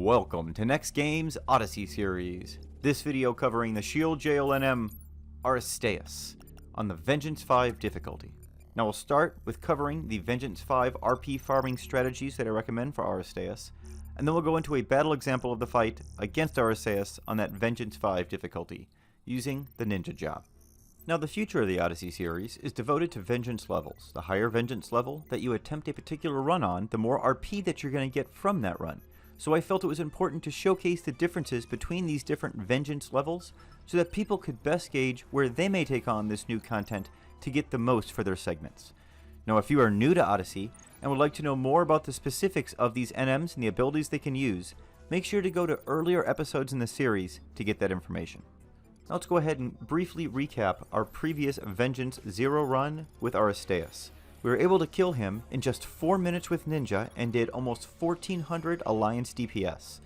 Welcome to NEXTGames Odyssey series. This video covering the Shield Jail NM Aristaeus on the Vengeance 5 difficulty. Now we'll start with covering the Vengeance 5 RP farming strategies that I recommend for Aristaeus, and then we'll go into a battle example of the fight against Aristaeus on that Vengeance 5 difficulty, using the ninja job. Now the future of the Odyssey series is devoted to Vengeance levels. The higher Vengeance level that you attempt a particular run on, the more RP that you're going to get from that run. So I felt it was important to showcase the differences between these different Vengeance levels so that people could best gauge where they may take on this new content to get the most for their segments. Now if you are new to Odyssey and would like to know more about the specifics of these NMs and the abilities they can use, make sure to go to earlier episodes in the series to get that information. Now let's go ahead and briefly recap our previous Vengeance 0 run with Aristaeus. We were able to kill him in just 4 minutes with Ninja and did almost 1400 Alliance DPS.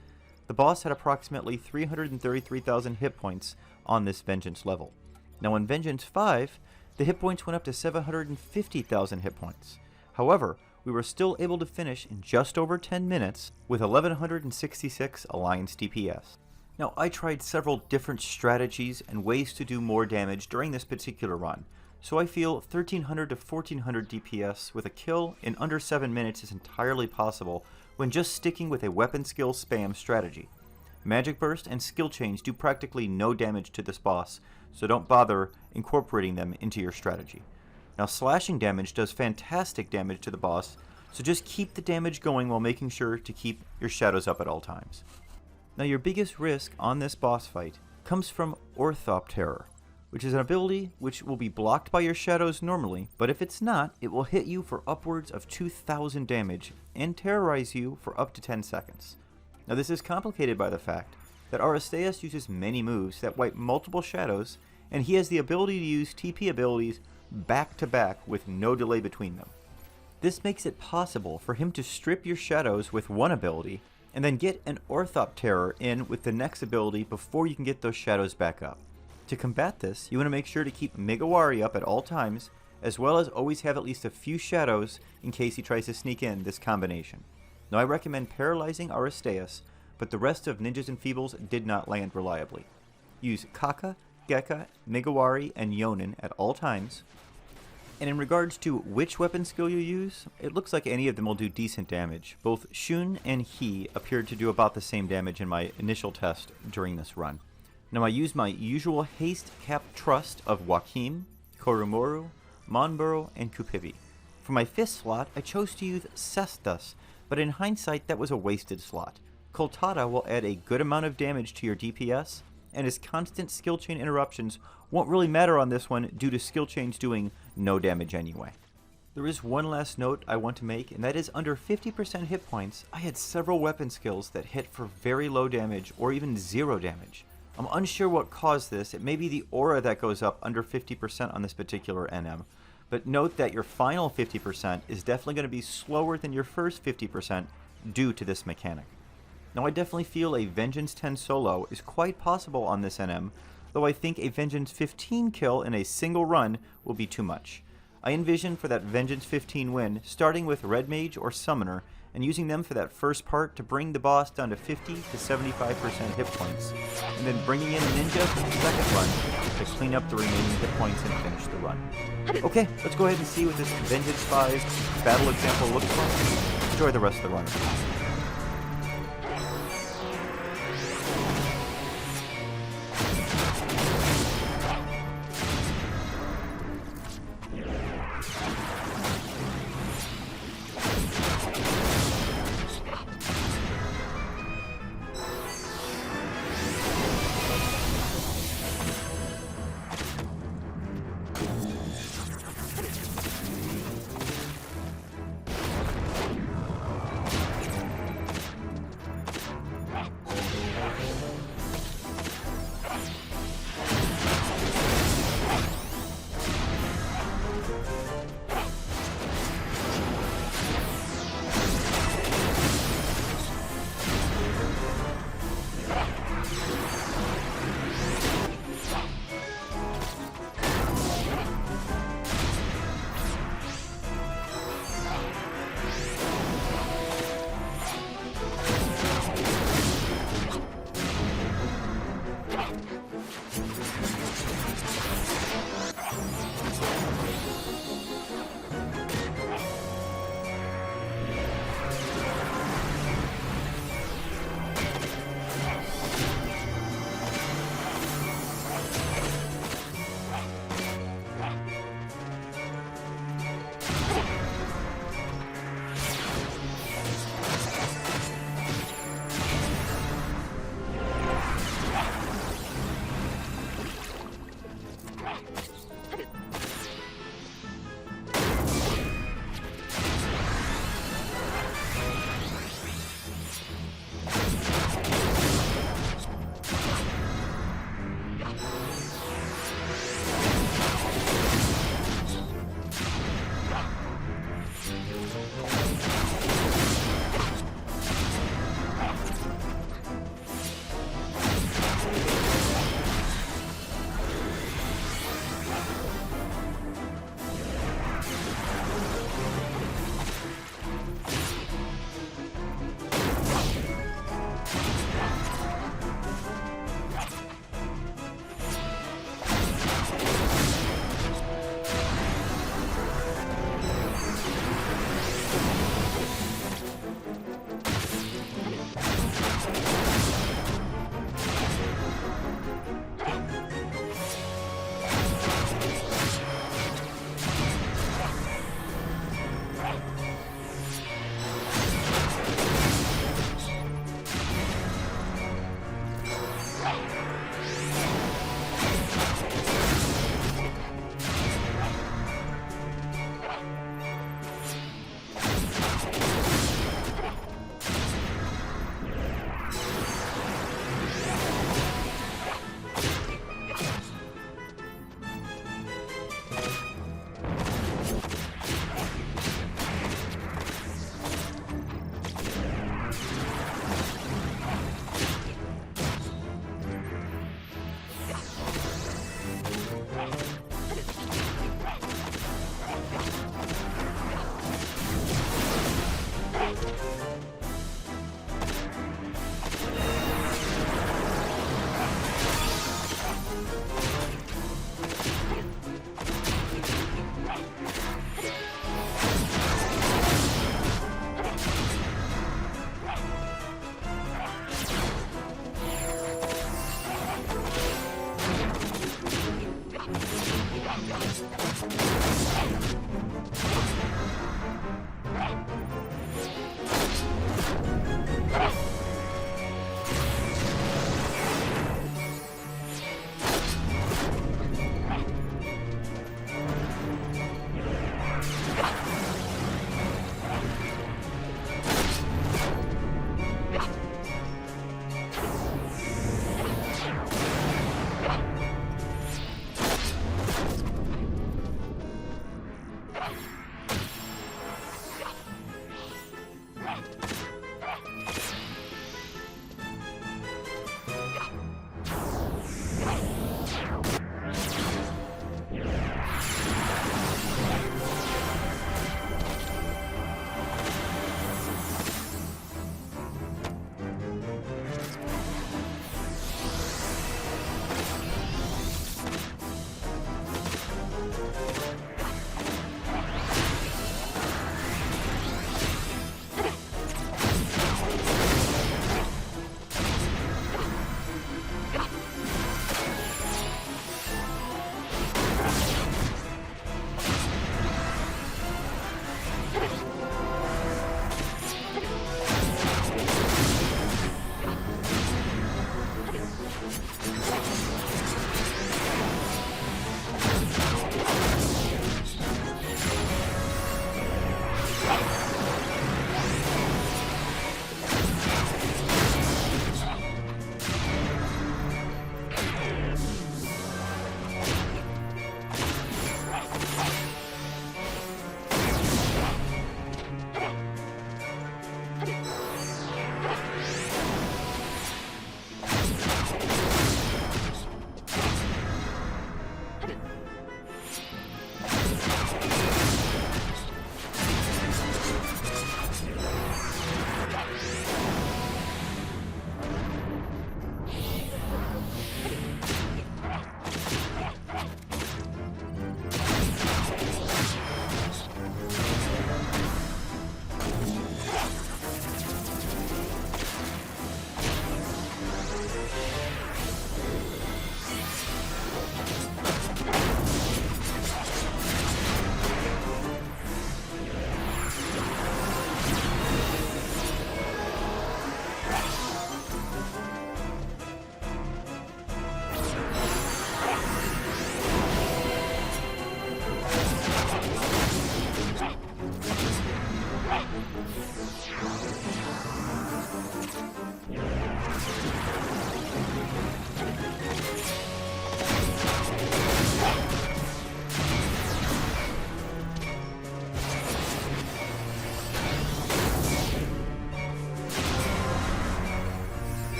The boss had approximately 333,000 hit points on this Vengeance level. Now in Vengeance 5, the hit points went up to 750,000 hit points. However, we were still able to finish in just over 10 minutes with 1166 Alliance DPS. Now I tried several different strategies and ways to do more damage during this particular run. So I feel 1300 to 1400 DPS with a kill in under 7 minutes is entirely possible when just sticking with a weapon skill spam strategy. Magic Burst and Skill Change do practically no damage to this boss, so don't bother incorporating them into your strategy. Now slashing damage does fantastic damage to the boss, so just keep the damage going while making sure to keep your shadows up at all times. Now your biggest risk on this boss fight comes from Orthopterror, which is an ability which will be blocked by your shadows normally, but if it's not, it will hit you for upwards of 2000 damage and terrorize you for up to 10 seconds. Now this is complicated by the fact that Aristaeus uses many moves that wipe multiple shadows, and he has the ability to use TP abilities back to back with no delay between them. This makes it possible for him to strip your shadows with one ability, and then get an Orthopterror in with the next ability before you can get those shadows back up. To combat this, you want to make sure to keep Megawari up at all times, as well as always have at least a few shadows in case he tries to sneak in this combination. Now I recommend paralyzing Aristaeus, but the rest of Ninjas and Feebles did not land reliably. Use Kaka, Gekka, Megawari, and Yonin at all times. And in regards to which weapon skill you use, it looks like any of them will do decent damage. Both Shun and He appeared to do about the same damage in my initial test during this run. Now I use my usual haste cap trust of Joachim, Koromoru, Monburo, and Kupibi. For my 5th slot, I chose to use Cestus, but in hindsight that was a wasted slot. Koltada will add a good amount of damage to your DPS, and his constant skill chain interruptions won't really matter on this one due to skill chains doing no damage anyway. There is one last note I want to make, and that is under 50% hit points, I had several weapon skills that hit for very low damage or even 0 damage. I'm unsure what caused this. It may be the aura that goes up under 50% on this particular NM, but note that your final 50% is definitely going to be slower than your first 50% due to this mechanic. Now I definitely feel a Vengeance 10 solo is quite possible on this NM, though I think a Vengeance 15 kill in a single run will be too much. I envision for that Vengeance 15 win starting with Red Mage or Summoner and using them for that first part to bring the boss down to 50 to 75% hit points, and then bringing in Ninja for the second run to clean up the remaining hit points and finish the run. Okay, let's go ahead and see what this Vengeance 5 battle example looks like. Enjoy the rest of the run.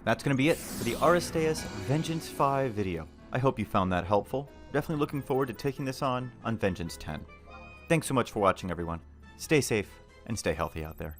That's going to be it for the Aristaeus Vengeance 5 video. I hope you found that helpful. Definitely looking forward to taking this on Vengeance 10. Thanks so much for watching, everyone. Stay safe and stay healthy out there.